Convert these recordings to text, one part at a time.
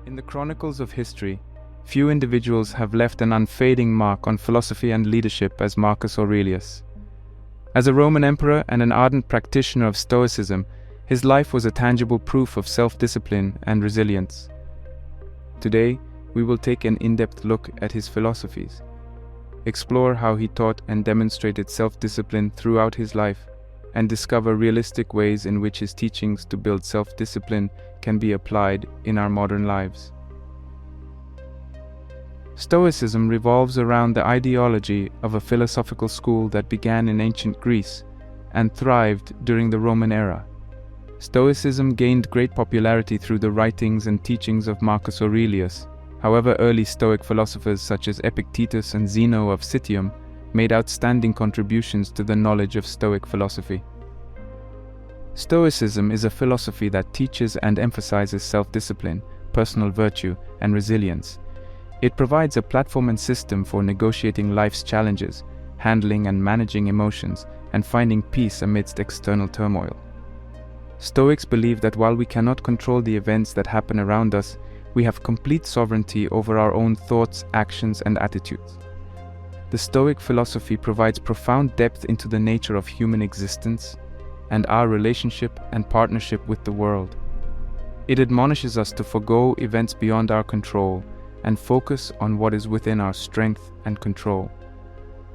In the chronicles of history, few individuals have left an unfading mark on philosophy and leadership as Marcus Aurelius. As a Roman emperor and an ardent practitioner of Stoicism, his life was a tangible proof of self-discipline and resilience. Today, we will take an in-depth look at his philosophies, explore how he taught and demonstrated self-discipline throughout his life, and discover realistic ways in which his teachings to build self-discipline can be applied in our modern lives. Stoicism revolves around the ideology of a philosophical school that began in ancient Greece and thrived during the Roman era. Stoicism gained great popularity through the writings and teachings of Marcus Aurelius. However, early Stoic philosophers such as Epictetus and Zeno of Citium made outstanding contributions to the knowledge of Stoic philosophy. Stoicism is a philosophy that teaches and emphasizes self-discipline, personal virtue, and resilience. It provides a platform and system for negotiating life's challenges, handling and managing emotions, and finding peace amidst external turmoil. Stoics believe that while we cannot control the events that happen around us, we have complete sovereignty over our own thoughts, actions, and attitudes. The Stoic philosophy provides profound depth into the nature of human existence and our relationship and partnership with the world. It admonishes us to forego events beyond our control and focus on what is within our strength and control.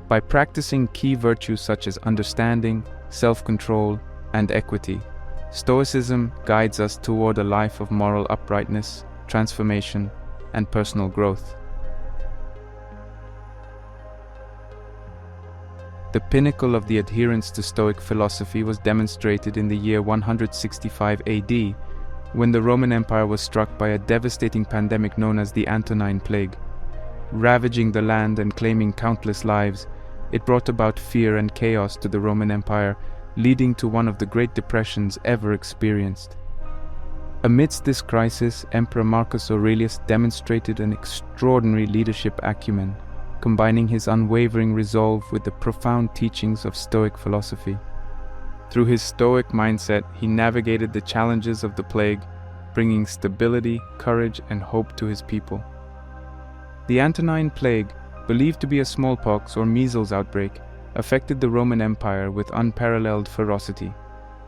By practicing key virtues such as understanding, self-control, and equity, Stoicism guides us toward a life of moral uprightness, transformation, and personal growth. The pinnacle of the adherence to Stoic philosophy was demonstrated in the year 165 AD, when the Roman Empire was struck by a devastating pandemic known as the Antonine Plague. Ravaging the land and claiming countless lives, it brought about fear and chaos to the Roman Empire, leading to one of the Great Depressions ever experienced. Amidst this crisis, Emperor Marcus Aurelius demonstrated an extraordinary leadership acumen, combining his unwavering resolve with the profound teachings of Stoic philosophy. Through his Stoic mindset, he navigated the challenges of the plague, bringing stability, courage, and hope to his people. The Antonine Plague, believed to be a smallpox or measles outbreak, affected the Roman Empire with unparalleled ferocity.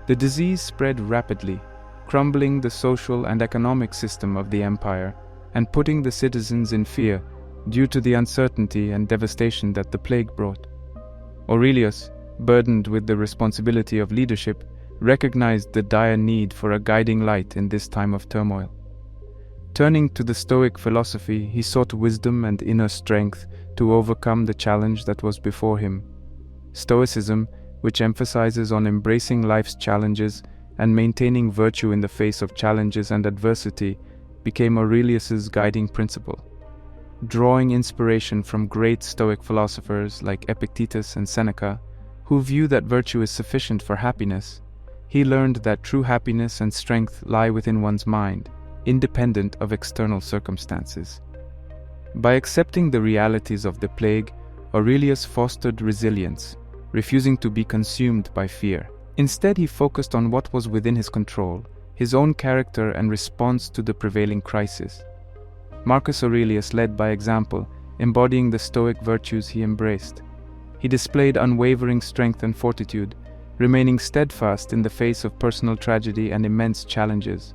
The disease spread rapidly, crumbling the social and economic system of the empire and putting the citizens in fear due to the uncertainty and devastation that the plague brought. Aurelius, burdened with the responsibility of leadership, recognized the dire need for a guiding light in this time of turmoil. Turning to the Stoic philosophy, he sought wisdom and inner strength to overcome the challenge that was before him. Stoicism, which emphasizes on embracing life's challenges and maintaining virtue in the face of challenges and adversity, became Aurelius's guiding principle. Drawing inspiration from great Stoic philosophers like Epictetus and Seneca, who view that virtue is sufficient for happiness, he learned that true happiness and strength lie within one's mind, independent of external circumstances. By accepting the realities of the plague, Aurelius fostered resilience, refusing to be consumed by fear. Instead, he focused on what was within his control, his own character and response to the prevailing crisis. Marcus Aurelius led by example, embodying the Stoic virtues he embraced. He displayed unwavering strength and fortitude, remaining steadfast in the face of personal tragedy and immense challenges.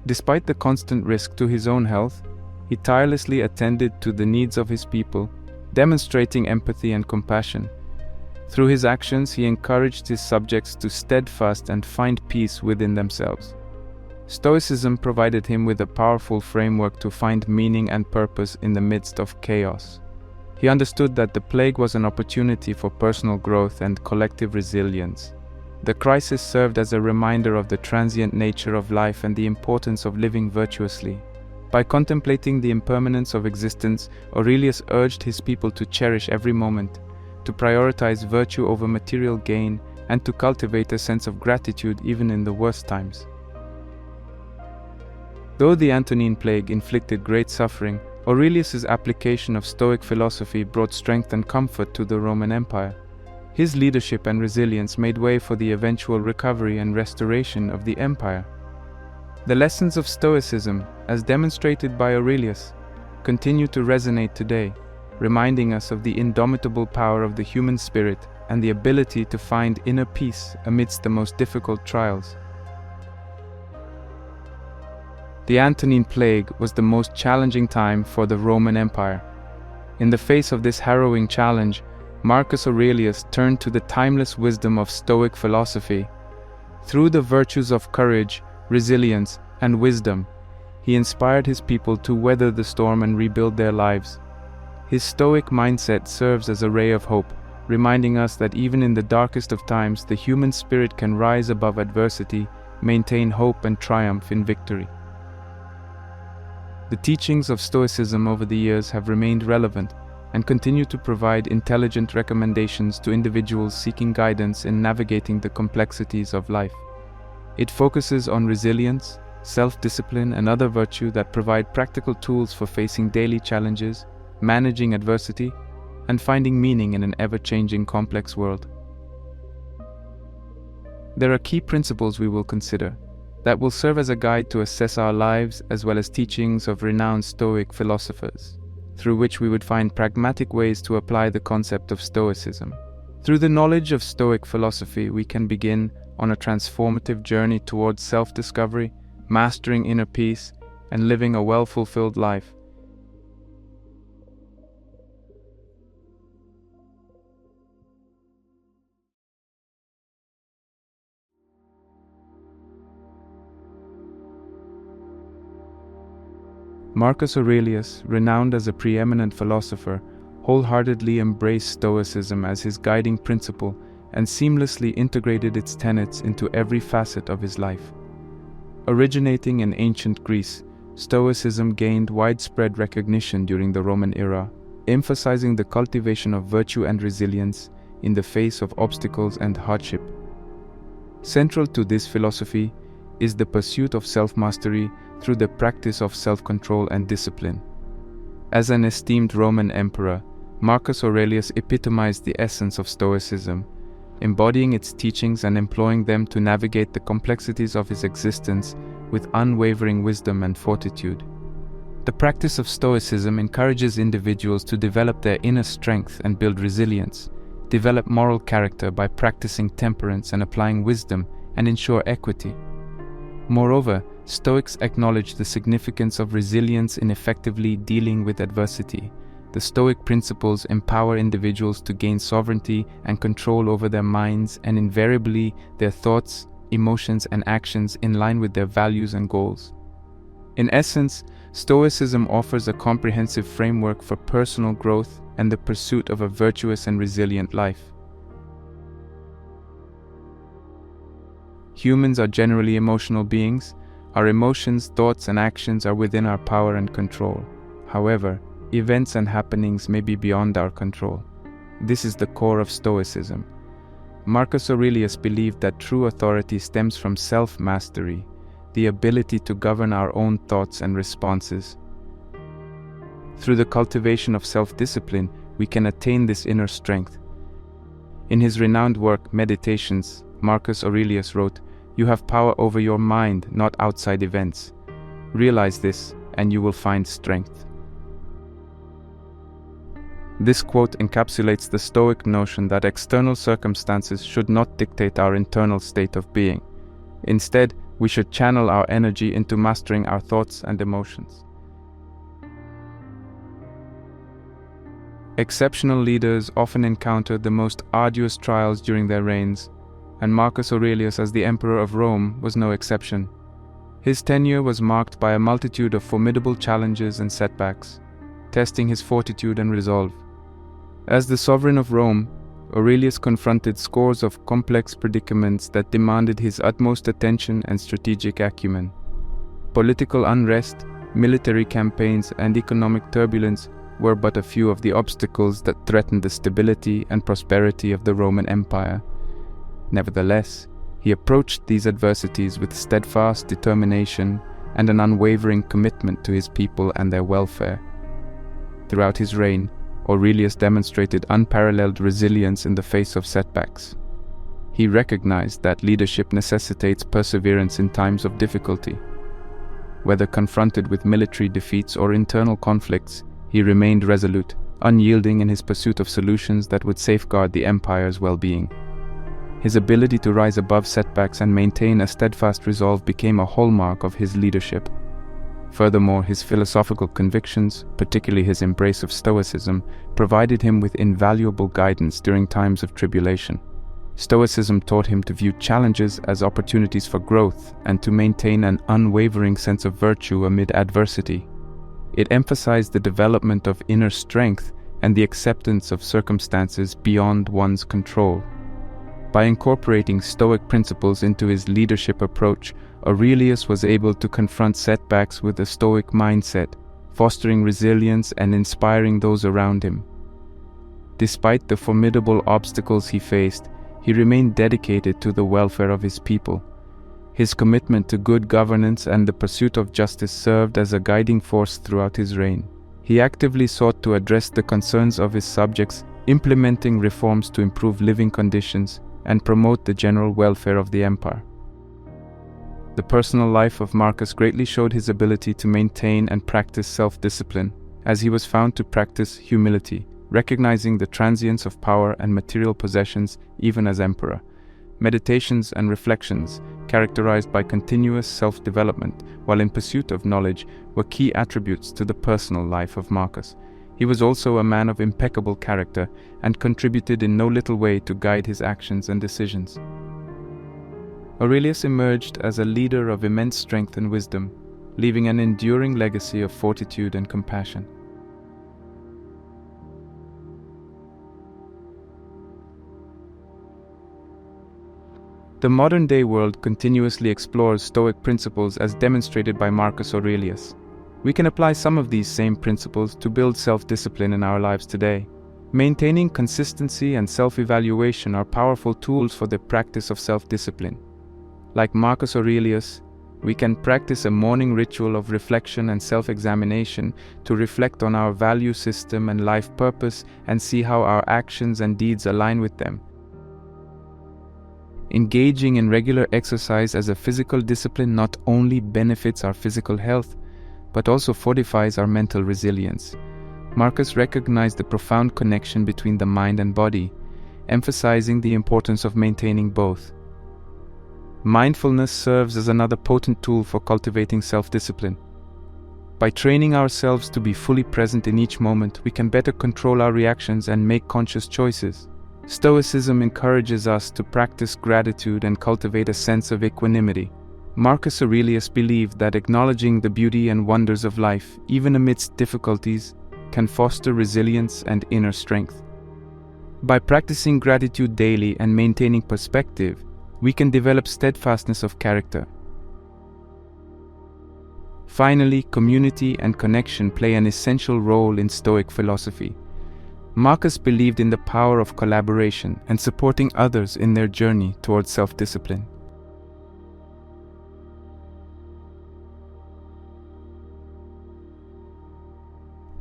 Despite the constant risk to his own health, he tirelessly attended to the needs of his people, demonstrating empathy and compassion. Through his actions, he encouraged his subjects to steadfast and find peace within themselves. Stoicism provided him with a powerful framework to find meaning and purpose in the midst of chaos. He understood that the plague was an opportunity for personal growth and collective resilience. The crisis served as a reminder of the transient nature of life and the importance of living virtuously. By contemplating the impermanence of existence, Aurelius urged his people to cherish every moment, to prioritize virtue over material gain, and to cultivate a sense of gratitude even in the worst times. Though the Antonine Plague inflicted great suffering, Aurelius's application of Stoic philosophy brought strength and comfort to the Roman Empire. His leadership and resilience made way for the eventual recovery and restoration of the empire. The lessons of Stoicism, as demonstrated by Aurelius, continue to resonate today, reminding us of the indomitable power of the human spirit and the ability to find inner peace amidst the most difficult trials. The Antonine Plague was the most challenging time for the Roman Empire. In the face of this harrowing challenge, Marcus Aurelius turned to the timeless wisdom of Stoic philosophy. Through the virtues of courage, resilience, and wisdom, he inspired his people to weather the storm and rebuild their lives. His Stoic mindset serves as a ray of hope, reminding us that even in the darkest of times, the human spirit can rise above adversity, maintain hope, and triumph in victory. The teachings of Stoicism over the years have remained relevant and continue to provide intelligent recommendations to individuals seeking guidance in navigating the complexities of life. It focuses on resilience, self-discipline, and other virtues that provide practical tools for facing daily challenges, managing adversity, and finding meaning in an ever-changing complex world. There are key principles we will consider that will serve as a guide to assess our lives, as well as teachings of renowned Stoic philosophers, through which we would find pragmatic ways to apply the concept of Stoicism. Through the knowledge of Stoic philosophy, we can begin on a transformative journey towards self-discovery, mastering inner peace, and living a well-fulfilled life. Marcus Aurelius, renowned as a preeminent philosopher, wholeheartedly embraced Stoicism as his guiding principle and seamlessly integrated its tenets into every facet of his life. Originating in ancient Greece, Stoicism gained widespread recognition during the Roman era, emphasizing the cultivation of virtue and resilience in the face of obstacles and hardship. Central to this philosophy is the pursuit of self-mastery through the practice of self-control and discipline. As an esteemed Roman emperor, Marcus Aurelius epitomized the essence of Stoicism, embodying its teachings and employing them to navigate the complexities of his existence with unwavering wisdom and fortitude. The practice of Stoicism encourages individuals to develop their inner strength and build resilience, develop moral character by practicing temperance and applying wisdom, and ensure equity. Moreover, Stoics acknowledge the significance of resilience in effectively dealing with adversity. The Stoic principles empower individuals to gain sovereignty and control over their minds and invariably their thoughts, emotions, and actions in line with their values and goals. In essence, Stoicism offers a comprehensive framework for personal growth and the pursuit of a virtuous and resilient life. Humans are generally emotional beings. Our emotions, thoughts, and actions are within our power and control. However, events and happenings may be beyond our control. This is the core of Stoicism. Marcus Aurelius believed that true authority stems from self-mastery, the ability to govern our own thoughts and responses. Through the cultivation of self-discipline, we can attain this inner strength. In his renowned work, Meditations, Marcus Aurelius wrote, "You have power over your mind, not outside events. Realize this, and you will find strength." This quote encapsulates the Stoic notion that external circumstances should not dictate our internal state of being. Instead, we should channel our energy into mastering our thoughts and emotions. Exceptional leaders often encountered the most arduous trials during their reigns, and Marcus Aurelius, as the Emperor of Rome, was no exception. His tenure was marked by a multitude of formidable challenges and setbacks, testing his fortitude and resolve. As the sovereign of Rome, Aurelius confronted scores of complex predicaments that demanded his utmost attention and strategic acumen. Political unrest, military campaigns, and economic turbulence were but a few of the obstacles that threatened the stability and prosperity of the Roman Empire. Nevertheless, he approached these adversities with steadfast determination and an unwavering commitment to his people and their welfare. Throughout his reign, Aurelius demonstrated unparalleled resilience in the face of setbacks. He recognized that leadership necessitates perseverance in times of difficulty, Whether confronted with military defeats or internal conflicts, he remained resolute, unyielding in his pursuit of solutions that would safeguard the empire's well-being. His ability to rise above setbacks and maintain a steadfast resolve became a hallmark of his leadership. Furthermore, his philosophical convictions, particularly his embrace of Stoicism, provided him with invaluable guidance during times of tribulation. Stoicism taught him to view challenges as opportunities for growth and to maintain an unwavering sense of virtue amid adversity. It emphasized the development of inner strength and the acceptance of circumstances beyond one's control. By incorporating Stoic principles into his leadership approach, Aurelius was able to confront setbacks with a Stoic mindset, fostering resilience and inspiring those around him. Despite the formidable obstacles he faced, he remained dedicated to the welfare of his people. His commitment to good governance and the pursuit of justice served as a guiding force throughout his reign. He actively sought to address the concerns of his subjects, implementing reforms to improve living conditions and promote the general welfare of the empire. The personal life of Marcus greatly showed his ability to maintain and practice self-discipline, as he was found to practice humility, recognizing the transience of power and material possessions even as emperor. Meditations and reflections, characterized by continuous self-development while in pursuit of knowledge, were key attributes to the personal life of Marcus. He was also a man of impeccable character and contributed in no little way to guide his actions and decisions. Aurelius emerged as a leader of immense strength and wisdom, leaving an enduring legacy of fortitude and compassion. The modern-day world continuously explores Stoic principles as demonstrated by Marcus Aurelius. We can apply some of these same principles to build self-discipline in our lives today. Maintaining consistency and self-evaluation are powerful tools for the practice of self-discipline. Like Marcus Aurelius, we can practice a morning ritual of reflection and self-examination to reflect on our value system and life purpose and see how our actions and deeds align with them. Engaging in regular exercise as a physical discipline not only benefits our physical health, but also fortifies our mental resilience. Marcus recognized the profound connection between the mind and body, emphasizing the importance of maintaining both. Mindfulness serves as another potent tool for cultivating self-discipline. By training ourselves to be fully present in each moment, we can better control our reactions and make conscious choices. Stoicism encourages us to practice gratitude and cultivate a sense of equanimity. Marcus Aurelius believed that acknowledging the beauty and wonders of life, even amidst difficulties, can foster resilience and inner strength. By practicing gratitude daily and maintaining perspective, we can develop steadfastness of character. Finally, community and connection play an essential role in Stoic philosophy. Marcus believed in the power of collaboration and supporting others in their journey towards self-discipline.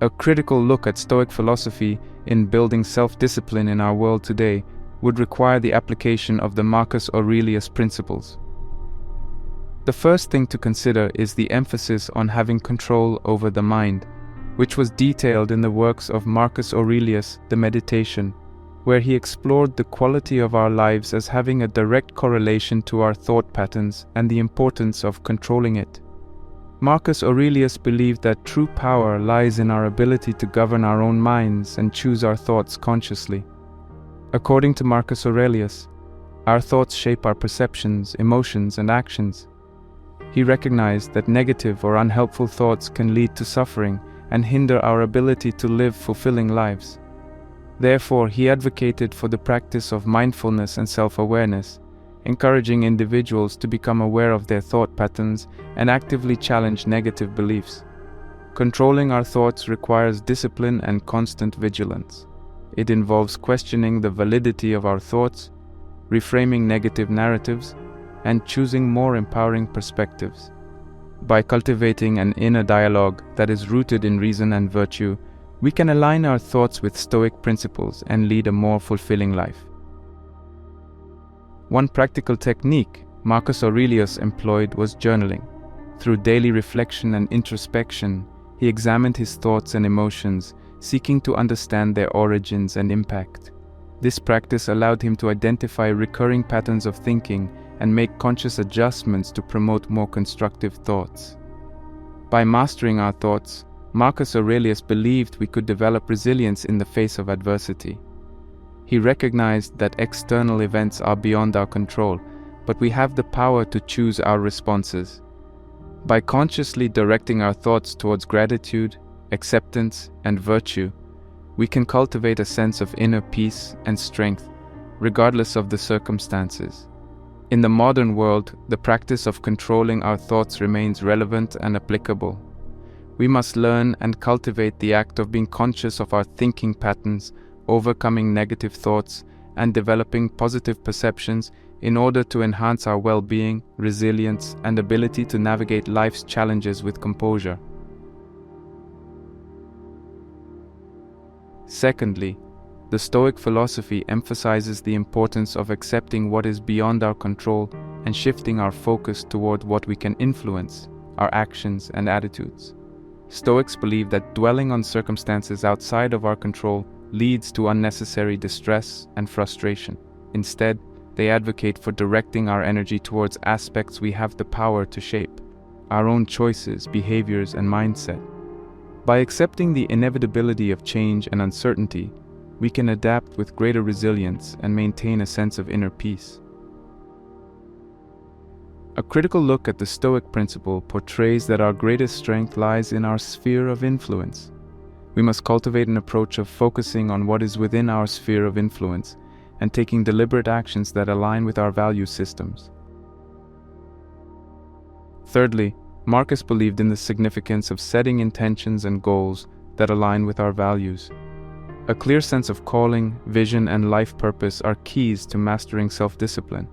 A critical look at Stoic philosophy in building self-discipline in our world today would require the application of the Marcus Aurelius principles. The first thing to consider is the emphasis on having control over the mind, which was detailed in the works of Marcus Aurelius, The Meditation, where he explored the quality of our lives as having a direct correlation to our thought patterns and the importance of controlling it. Marcus Aurelius believed that true power lies in our ability to govern our own minds and choose our thoughts consciously. According to Marcus Aurelius, our thoughts shape our perceptions, emotions, and actions. He recognized that negative or unhelpful thoughts can lead to suffering and hinder our ability to live fulfilling lives. Therefore, he advocated for the practice of mindfulness and self-awareness, encouraging individuals to become aware of their thought patterns and actively challenge negative beliefs. Controlling our thoughts requires discipline and constant vigilance. It involves questioning the validity of our thoughts, reframing negative narratives, and choosing more empowering perspectives. By cultivating an inner dialogue that is rooted in reason and virtue, we can align our thoughts with Stoic principles and lead a more fulfilling life. One practical technique Marcus Aurelius employed was journaling. Through daily reflection and introspection, he examined his thoughts and emotions, seeking to understand their origins and impact. This practice allowed him to identify recurring patterns of thinking and make conscious adjustments to promote more constructive thoughts. By mastering our thoughts, Marcus Aurelius believed we could develop resilience in the face of adversity. He recognized that external events are beyond our control, but we have the power to choose our responses. By consciously directing our thoughts towards gratitude, acceptance, and virtue, we can cultivate a sense of inner peace and strength, regardless of the circumstances. In the modern world, the practice of controlling our thoughts remains relevant and applicable. We must learn and cultivate the act of being conscious of our thinking patterns, overcoming negative thoughts, and developing positive perceptions in order to enhance our well-being, resilience, and ability to navigate life's challenges with composure. Secondly, the Stoic philosophy emphasizes the importance of accepting what is beyond our control and shifting our focus toward what we can influence, our actions and attitudes. Stoics believe that dwelling on circumstances outside of our control leads to unnecessary distress and frustration. Instead, they advocate for directing our energy towards aspects we have the power to shape, our own choices, behaviors, and mindset. By accepting the inevitability of change and uncertainty, we can adapt with greater resilience and maintain a sense of inner peace. A critical look at the Stoic principle portrays that our greatest strength lies in our sphere of influence. We must cultivate an approach of focusing on what is within our sphere of influence and taking deliberate actions that align with our value systems. Thirdly, Marcus believed in the significance of setting intentions and goals that align with our values. A clear sense of calling, vision, and life purpose are keys to mastering self-discipline.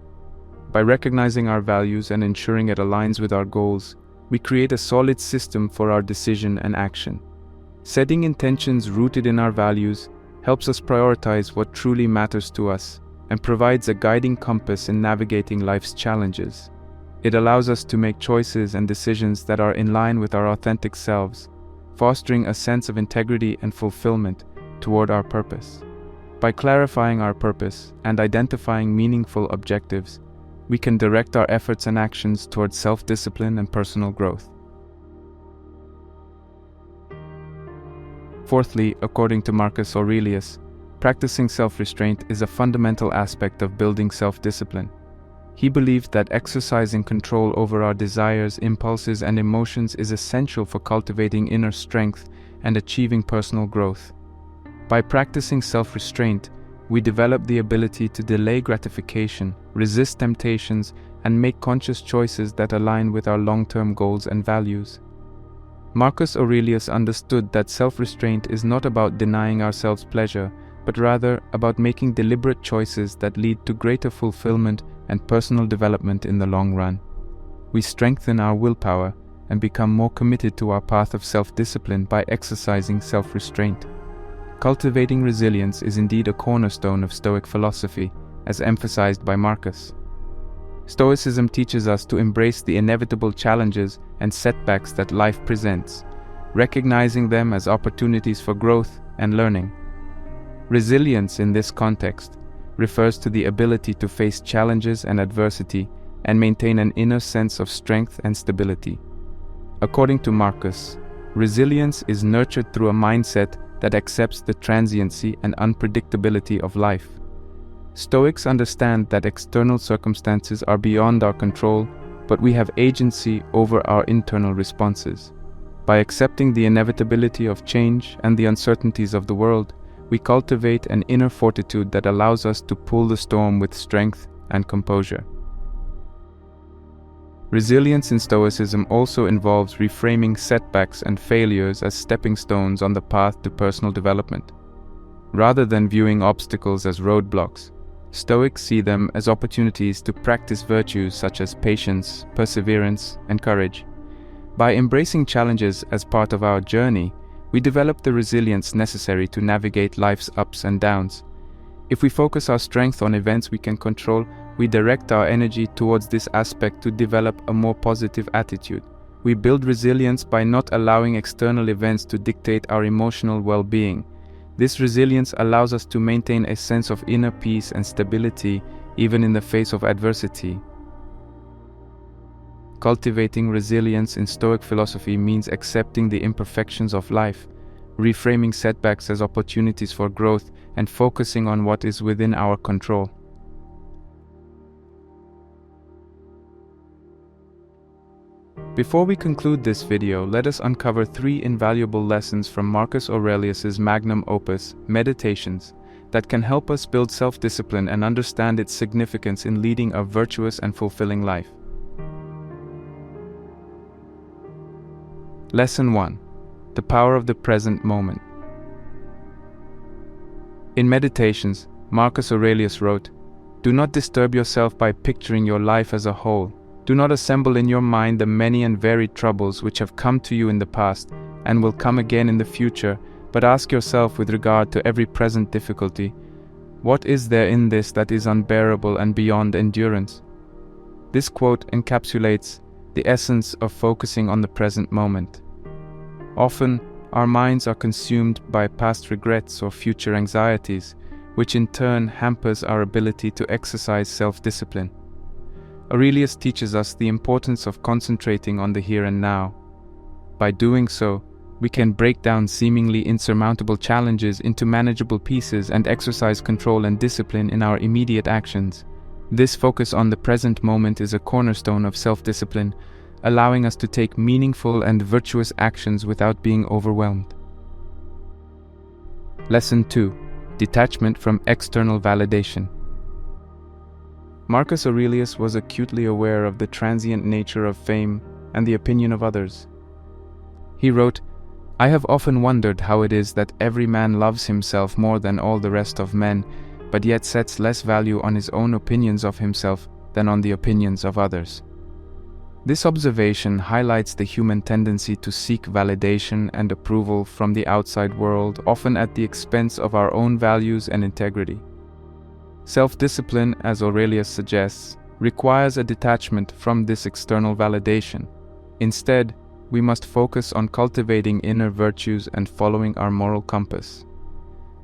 By recognizing our values and ensuring it aligns with our goals, we create a solid system for our decision and action. Setting intentions rooted in our values helps us prioritize what truly matters to us and provides a guiding compass in navigating life's challenges. It allows us to make choices and decisions that are in line with our authentic selves, fostering a sense of integrity and fulfillment toward our purpose. By clarifying our purpose and identifying meaningful objectives, we can direct our efforts and actions towards self-discipline and personal growth. Fourthly, according to Marcus Aurelius, practicing self-restraint is a fundamental aspect of building self-discipline. He believed that exercising control over our desires, impulses, and emotions is essential for cultivating inner strength and achieving personal growth. By practicing self-restraint, we develop the ability to delay gratification, resist temptations, and make conscious choices that align with our long-term goals and values. Marcus Aurelius understood that self-restraint is not about denying ourselves pleasure, but rather about making deliberate choices that lead to greater fulfillment and personal development in the long run. We strengthen our willpower and become more committed to our path of self-discipline by exercising self-restraint. Cultivating resilience is indeed a cornerstone of Stoic philosophy, as emphasized by Marcus. Stoicism teaches us to embrace the inevitable challenges and setbacks that life presents, recognizing them as opportunities for growth and learning. Resilience in this context refers to the ability to face challenges and adversity and maintain an inner sense of strength and stability. According to Marcus, resilience is nurtured through a mindset that accepts the transiency and unpredictability of life. Stoics understand that external circumstances are beyond our control, but we have agency over our internal responses. By accepting the inevitability of change and the uncertainties of the world, we cultivate an inner fortitude that allows us to pull the storm with strength and composure. Resilience in Stoicism also involves reframing setbacks and failures as stepping stones on the path to personal development. Rather than viewing obstacles as roadblocks, Stoics see them as opportunities to practice virtues such as patience, perseverance, and courage. By embracing challenges as part of our journey, we develop the resilience necessary to navigate life's ups and downs. If we focus our strength on events we can control, we direct our energy towards this aspect to develop a more positive attitude, We build resilience by not allowing external events to dictate our emotional well-being. This resilience allows us to maintain a sense of inner peace and stability even in the face of adversity. Cultivating resilience in Stoic philosophy means accepting the imperfections of life, reframing setbacks as opportunities for growth, and focusing on what is within our control. Before we conclude this video, let us uncover 3 invaluable lessons from Marcus Aurelius's magnum opus, Meditations, that can help us build self-discipline and understand its significance in leading a virtuous and fulfilling life. Lesson 1. The power of the present moment. In Meditations, Marcus Aurelius wrote, "Do not disturb yourself by picturing your life as a whole. Do not assemble in your mind the many and varied troubles which have come to you in the past and will come again in the future, but ask yourself with regard to every present difficulty, what is there in this that is unbearable and beyond endurance?" This quote encapsulates the essence of focusing on the present moment. Often, our minds are consumed by past regrets or future anxieties, which in turn hampers our ability to exercise self-discipline. Aurelius teaches us the importance of concentrating on the here and now. By doing so, we can break down seemingly insurmountable challenges into manageable pieces and exercise control and discipline in our immediate actions. This focus on the present moment is a cornerstone of self-discipline, allowing us to take meaningful and virtuous actions without being overwhelmed. Lesson 2. Detachment from external validation. Marcus Aurelius was acutely aware of the transient nature of fame and the opinion of others. He wrote, "I have often wondered how it is that every man loves himself more than all the rest of men, but yet sets less value on his own opinions of himself than on the opinions of others." This observation highlights the human tendency to seek validation and approval from the outside world, often at the expense of our own values and integrity. Self-discipline, as Aurelius suggests, requires a detachment from this external validation. Instead, we must focus on cultivating inner virtues and following our moral compass.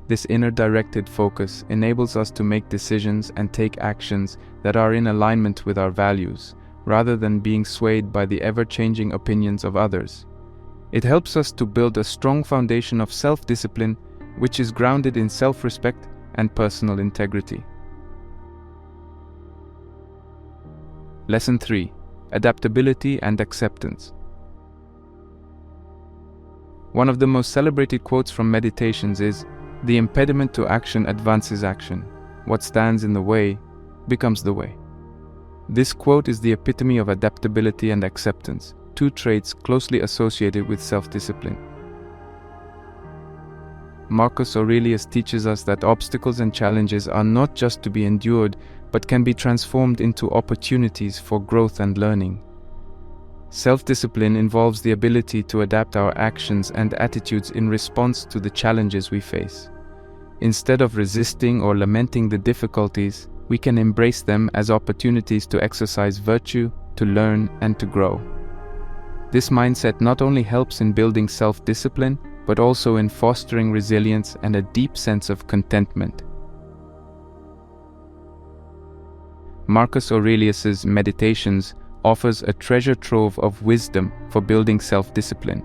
This inner-directed focus enables us to make decisions and take actions that are in alignment with our values, rather than being swayed by the ever-changing opinions of others. It helps us to build a strong foundation of self-discipline, which is grounded in self-respect and personal integrity. Lesson 3. Adaptability and Acceptance. One of the most celebrated quotes from Meditations is, "The impediment to action advances action. What stands in the way becomes the way." This quote is the epitome of adaptability and acceptance, 2 traits closely associated with self-discipline. Marcus Aurelius teaches us that obstacles and challenges are not just to be endured, but can be transformed into opportunities for growth and learning. Self-discipline involves the ability to adapt our actions and attitudes in response to the challenges we face. Instead of resisting or lamenting the difficulties, we can embrace them as opportunities to exercise virtue, to learn, and to grow. This mindset not only helps in building self-discipline, but also in fostering resilience and a deep sense of contentment. Marcus Aurelius's Meditations offers a treasure trove of wisdom for building self-discipline.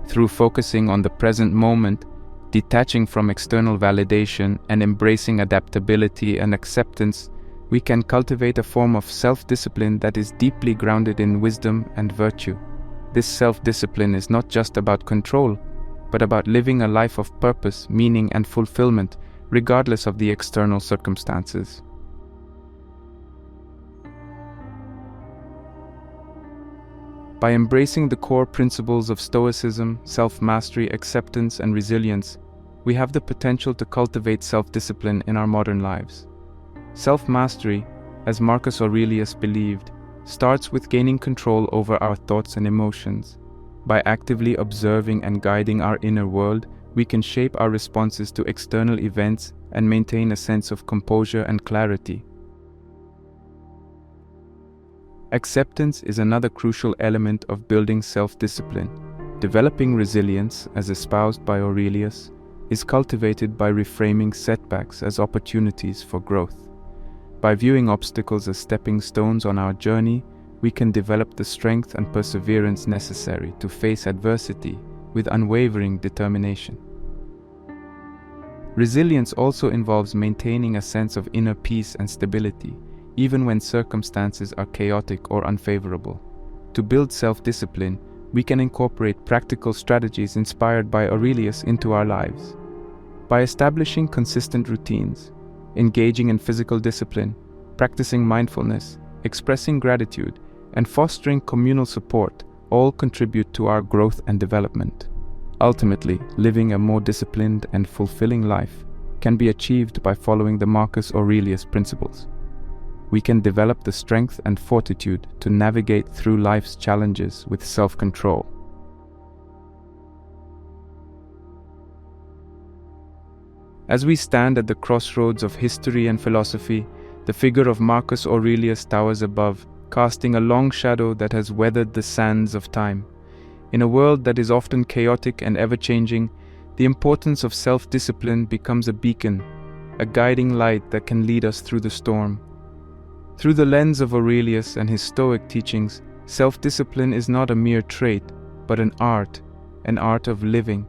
Through focusing on the present moment, detaching from external validation, and embracing adaptability and acceptance, we can cultivate a form of self-discipline that is deeply grounded in wisdom and virtue. This self-discipline is not just about control, but about living a life of purpose, meaning, and fulfillment, regardless of the external circumstances. By embracing the core principles of Stoicism, self-mastery, acceptance, and resilience, we have the potential to cultivate self-discipline in our modern lives. Self-mastery, as Marcus Aurelius believed, starts with gaining control over our thoughts and emotions. By actively observing and guiding our inner world, we can shape our responses to external events and maintain a sense of composure and clarity. Acceptance is another crucial element of building self-discipline. Developing resilience, as espoused by Aurelius, is cultivated by reframing setbacks as opportunities for growth. By viewing obstacles as stepping stones on our journey, we can develop the strength and perseverance necessary to face adversity with unwavering determination. Resilience also involves maintaining a sense of inner peace and stability, even when circumstances are chaotic or unfavorable. To build self-discipline, we can incorporate practical strategies inspired by Aurelius into our lives. By establishing consistent routines, engaging in physical discipline, practicing mindfulness, expressing gratitude, and fostering communal support all contribute to our growth and development. Ultimately, living a more disciplined and fulfilling life can be achieved by following the Marcus Aurelius principles. We can develop the strength and fortitude to navigate through life's challenges with self-control. As we stand at the crossroads of history and philosophy, the figure of Marcus Aurelius towers above, casting a long shadow that has weathered the sands of time. In a world that is often chaotic and ever-changing, the importance of self-discipline becomes a beacon, a guiding light that can lead us through the storm. Through the lens of Aurelius and his Stoic teachings, self-discipline is not a mere trait, but an art of living.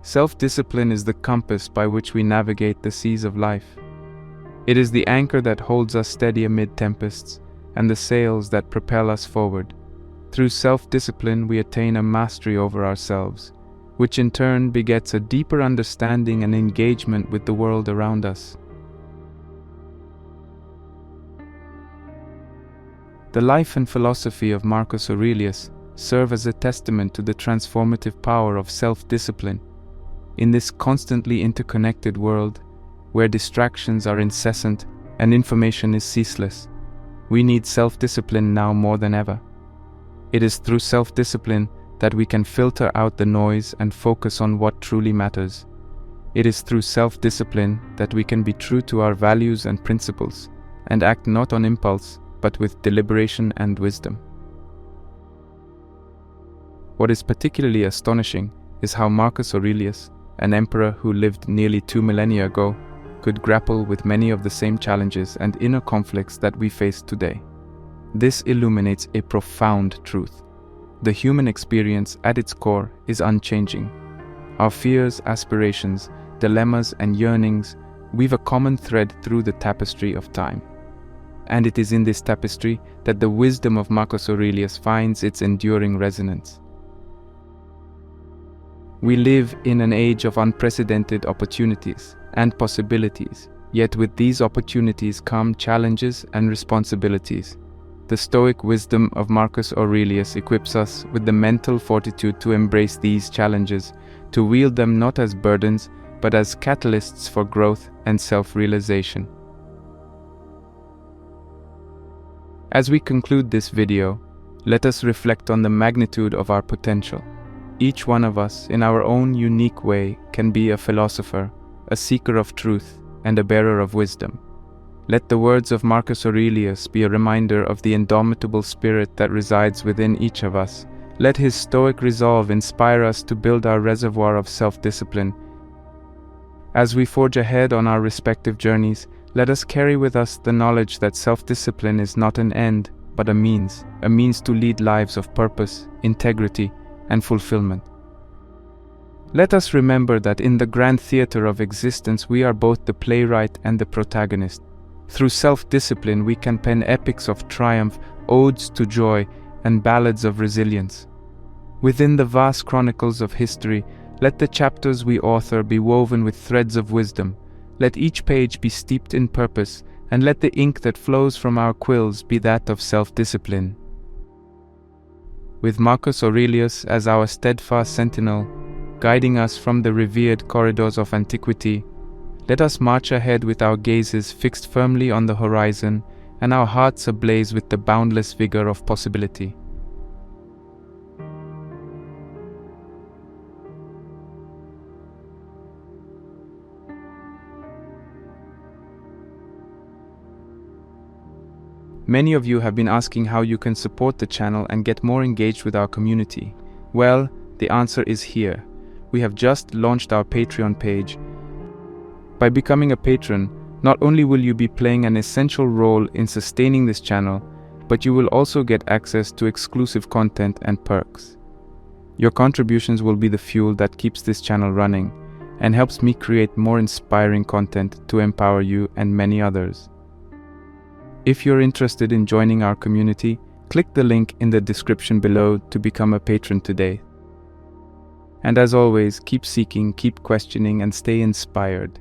Self-discipline is the compass by which we navigate the seas of life. It is the anchor that holds us steady amid tempests, and the sails that propel us forward. Through self-discipline, we attain a mastery over ourselves, which in turn begets a deeper understanding and engagement with the world around us. The life and philosophy of Marcus Aurelius serve as a testament to the transformative power of self-discipline. In this constantly interconnected world, where distractions are incessant and information is ceaseless, we need self-discipline now more than ever. It is through self-discipline that we can filter out the noise and focus on what truly matters. It is through self-discipline that we can be true to our values and principles, and act not on impulse, but with deliberation and wisdom. What is particularly astonishing is how Marcus Aurelius, an emperor who lived nearly 2 millennia ago, could grapple with many of the same challenges and inner conflicts that we face today. This illuminates a profound truth. The human experience at its core is unchanging. Our fears, aspirations, dilemmas, and yearnings weave a common thread through the tapestry of time. And it is in this tapestry that the wisdom of Marcus Aurelius finds its enduring resonance. We live in an age of unprecedented opportunities and possibilities, yet with these opportunities come challenges and responsibilities. The Stoic wisdom of Marcus Aurelius equips us with the mental fortitude to embrace these challenges, to wield them not as burdens, but as catalysts for growth and self-realization. As we conclude this video, let us reflect on the magnitude of our potential. Each one of us, in our own unique way, can be a philosopher, a seeker of truth, and a bearer of wisdom. Let the words of Marcus Aurelius be a reminder of the indomitable spirit that resides within each of us. Let his stoic resolve inspire us to build our reservoir of self-discipline. As we forge ahead on our respective journeys, let us carry with us the knowledge that self-discipline is not an end, but a means to lead lives of purpose, integrity, and fulfillment. Let us remember that in the grand theater of existence we are both the playwright and the protagonist. Through self-discipline we can pen epics of triumph, odes to joy, and ballads of resilience. Within the vast chronicles of history, let the chapters we author be woven with threads of wisdom. Let each page be steeped in purpose, and let the ink that flows from our quills be that of self-discipline. With Marcus Aurelius as our steadfast sentinel, guiding us from the revered corridors of antiquity, let us march ahead with our gazes fixed firmly on the horizon and our hearts ablaze with the boundless vigor of possibility. Many of you have been asking how you can support the channel and get more engaged with our community. Well, the answer is here. We have just launched our Patreon page. By becoming a patron, not only will you be playing an essential role in sustaining this channel, but you will also get access to exclusive content and perks. Your contributions will be the fuel that keeps this channel running and helps me create more inspiring content to empower you and many others. If you're interested in joining our community, click the link in the description below to become a patron today. And as always, keep seeking, keep questioning, and stay inspired.